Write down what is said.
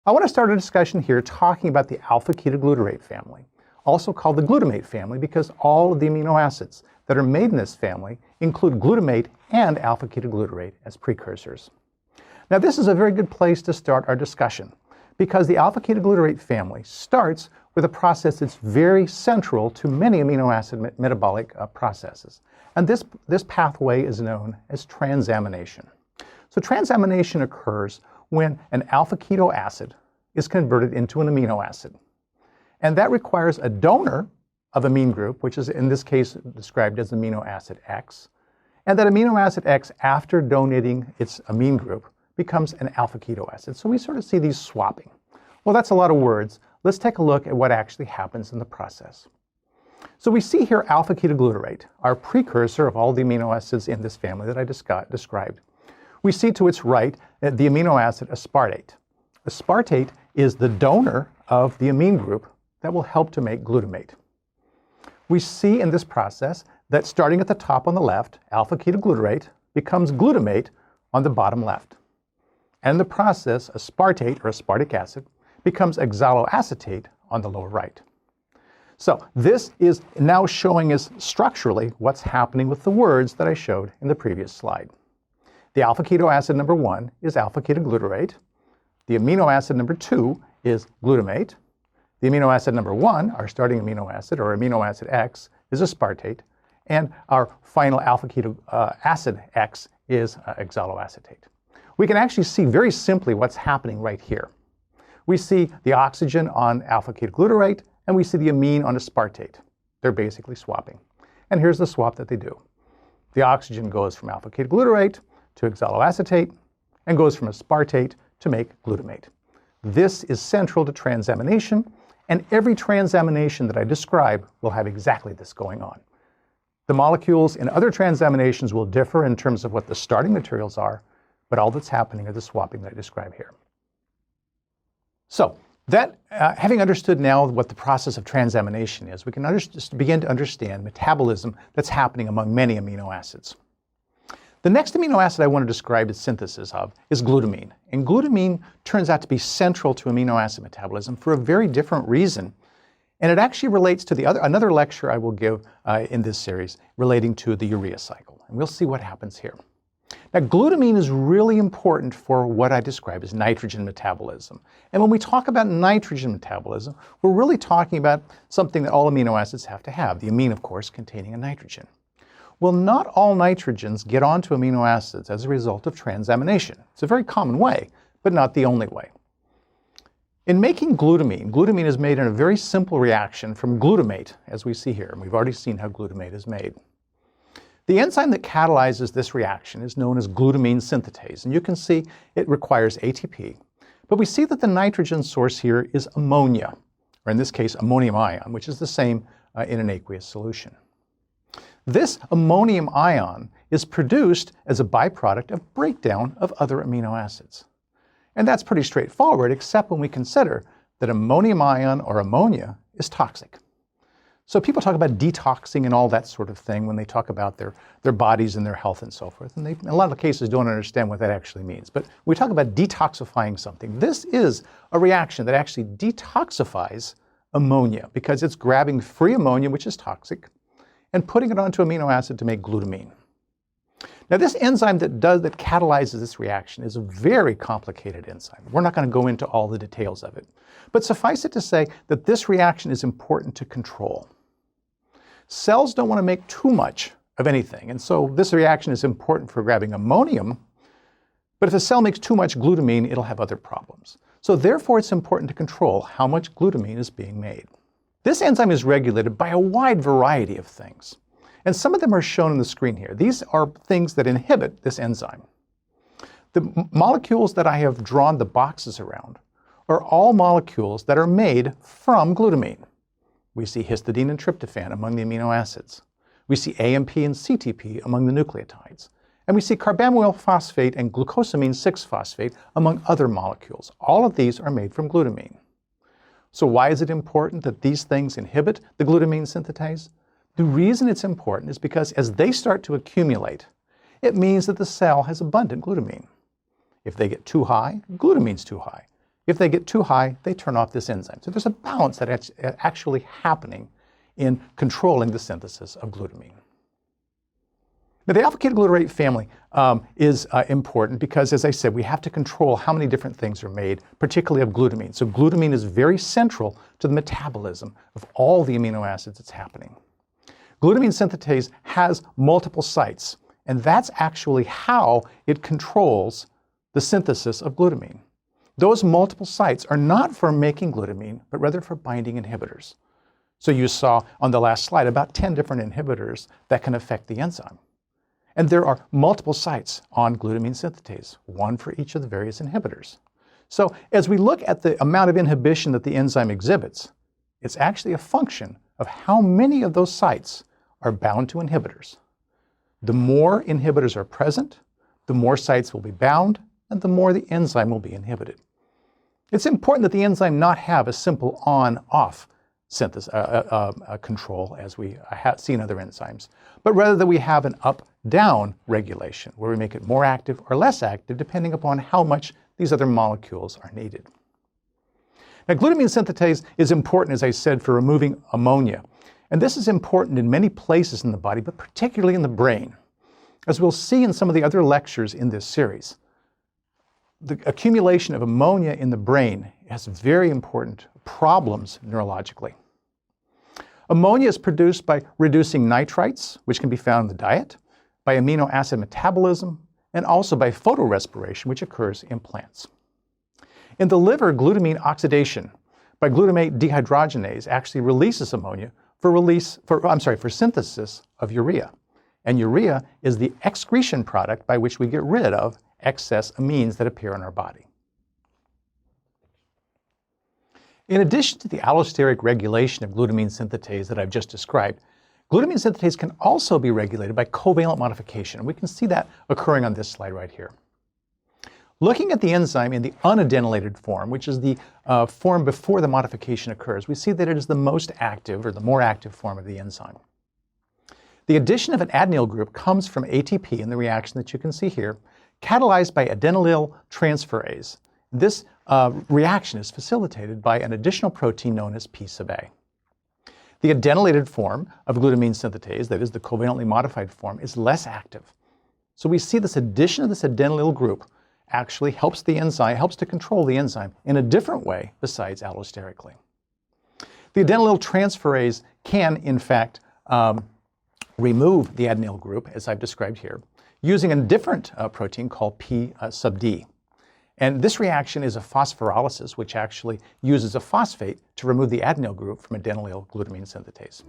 I want to start a discussion here talking about the alpha-ketoglutarate family, also called the glutamate family because all of the amino acids that are made in this family include glutamate and alpha-ketoglutarate as precursors. Now this is a very good place to start our discussion because the alpha-ketoglutarate family starts with a process that's very central to many amino acid metabolic processes. And this pathway is known as transamination. So transamination occurs when an alpha-keto acid is converted into an amino acid. And that requires a donor of amine group, which is in this case described as amino acid X. And that amino acid X, after donating its amine group, becomes an alpha-keto acid. So we sort of see these swapping. Well, that's a lot of words. Let's take a look at what actually happens in the process. So we see here alpha-ketoglutarate, our precursor of all the amino acids in this family that I described. We see to its right the amino acid aspartate. Aspartate is the donor of the amine group that will help to make glutamate. We see in this process that starting at the top on the left, alpha-ketoglutarate becomes glutamate on the bottom left. And in the process, aspartate, or aspartic acid, becomes oxaloacetate on the lower right. So this is now showing us structurally what's happening with the words that I showed in the previous slide. The alpha-keto acid number 1 is alpha-ketoglutarate. The amino acid number 2 is glutamate. The amino acid number 1, our starting amino acid, or amino acid X, is aspartate. And our final alpha-keto acid X is oxaloacetate. We can actually see very simply what's happening right here. We see the oxygen on alpha-ketoglutarate, and we see the amine on aspartate. They're basically swapping. And here's the swap that they do. The oxygen goes from alpha-ketoglutarate to oxaloacetate and goes from aspartate to make glutamate. This is central to transamination, and every transamination that I describe will have exactly this going on. The molecules in other transaminations will differ in terms of what the starting materials are, but all that's happening are the swapping that I describe here. So that, having understood now what the process of transamination is, we can begin to understand metabolism that's happening among many amino acids. The next amino acid I want to describe its synthesis of is glutamine. And glutamine turns out to be central to amino acid metabolism for a very different reason. And it actually relates to another lecture I will give in this series relating to the urea cycle. And we'll see what happens here. Now, glutamine is really important for what I describe as nitrogen metabolism. And when we talk about nitrogen metabolism, we're really talking about something that all amino acids have to have, the amine, of course, containing a nitrogen. Well, not all nitrogens get onto amino acids as a result of transamination. It's a very common way, but not the only way. In making glutamine, glutamine is made in a very simple reaction from glutamate, as we see here, and we've already seen how glutamate is made. The enzyme that catalyzes this reaction is known as glutamine synthetase, and you can see it requires ATP. But we see that the nitrogen source here is ammonia, or in this case, ammonium ion, which is the same in an aqueous solution. This ammonium ion is produced as a byproduct of breakdown of other amino acids. And that's pretty straightforward, except when we consider that ammonium ion, or ammonia, is toxic. So people talk about detoxing and all that sort of thing when they talk about their bodies and their health and so forth. And they, in a lot of cases, don't understand what that actually means. But when we talk about detoxifying something, this is a reaction that actually detoxifies ammonia because it's grabbing free ammonia, which is toxic, and putting it onto amino acid to make glutamine. Now this enzyme that catalyzes this reaction is a very complicated enzyme. We're not going to go into all the details of it. But suffice it to say that this reaction is important to control. Cells don't want to make too much of anything, and so this reaction is important for grabbing ammonium, but if a cell makes too much glutamine, it'll have other problems. So therefore it's important to control how much glutamine is being made. This enzyme is regulated by a wide variety of things, and some of them are shown on the screen here. These are things that inhibit this enzyme. The molecules that I have drawn the boxes around are all molecules that are made from glutamine. We see histidine and tryptophan among the amino acids. We see AMP and CTP among the nucleotides. And we see carbamyl phosphate and glucosamine 6-phosphate among other molecules. All of these are made from glutamine. So why is it important that these things inhibit the glutamine synthetase? The reason it's important is because as they start to accumulate, it means that the cell has abundant glutamine. If they get too high, glutamine's too high. If they get too high, they turn off this enzyme. So there's a balance that's actually happening in controlling the synthesis of glutamine. Now, the alpha-ketoglutarate family is important because, as I said, we have to control how many different things are made, particularly of glutamine. So glutamine is very central to the metabolism of all the amino acids that's happening. Glutamine synthetase has multiple sites, and that's actually how it controls the synthesis of glutamine. Those multiple sites are not for making glutamine, but rather for binding inhibitors. So you saw on the last slide about 10 different inhibitors that can affect the enzyme. And there are multiple sites on glutamine synthetase, one for each of the various inhibitors. So as we look at the amount of inhibition that the enzyme exhibits, it's actually a function of how many of those sites are bound to inhibitors. The more inhibitors are present, the more sites will be bound, and the more the enzyme will be inhibited. It's important that the enzyme not have a simple on-off synthesis control as we have seen other enzymes, but rather that we have an up-down regulation where we make it more active or less active depending upon how much these other molecules are needed. Now, glutamine synthetase is important, as I said, for removing ammonia. And this is important in many places in the body, but particularly in the brain. As we'll see in some of the other lectures in this series, the accumulation of ammonia in the brain has very important problems neurologically. Ammonia is produced by reducing nitrites, which can be found in the diet, by amino acid metabolism, and also by photorespiration, which occurs in plants. In the liver, glutamine oxidation by glutamate dehydrogenase actually releases ammonia for synthesis of urea. And urea is the excretion product by which we get rid of excess amines that appear in our body. In addition to the allosteric regulation of glutamine synthetase that I've just described, glutamine synthetase can also be regulated by covalent modification. And we can see that occurring on this slide right here. Looking at the enzyme in the unadenylated form, which is the form before the modification occurs, we see that it is the most active or the more active form of the enzyme. The addition of an adenyl group comes from ATP in the reaction that you can see here, catalyzed by adenylyl transferase. This reaction is facilitated by an additional protein known as P sub A. The adenylated form of glutamine synthetase, that is the covalently modified form, is less active. So we see this addition of this adenylyl group actually helps to control the enzyme in a different way besides allosterically. The adenylyl transferase can, in fact, remove the adenyl group, as I've described here, using a different protein called P sub D. And this reaction is a phosphorylasis, which actually uses a phosphate to remove the adenyl group from adenylyl glutamine synthetase.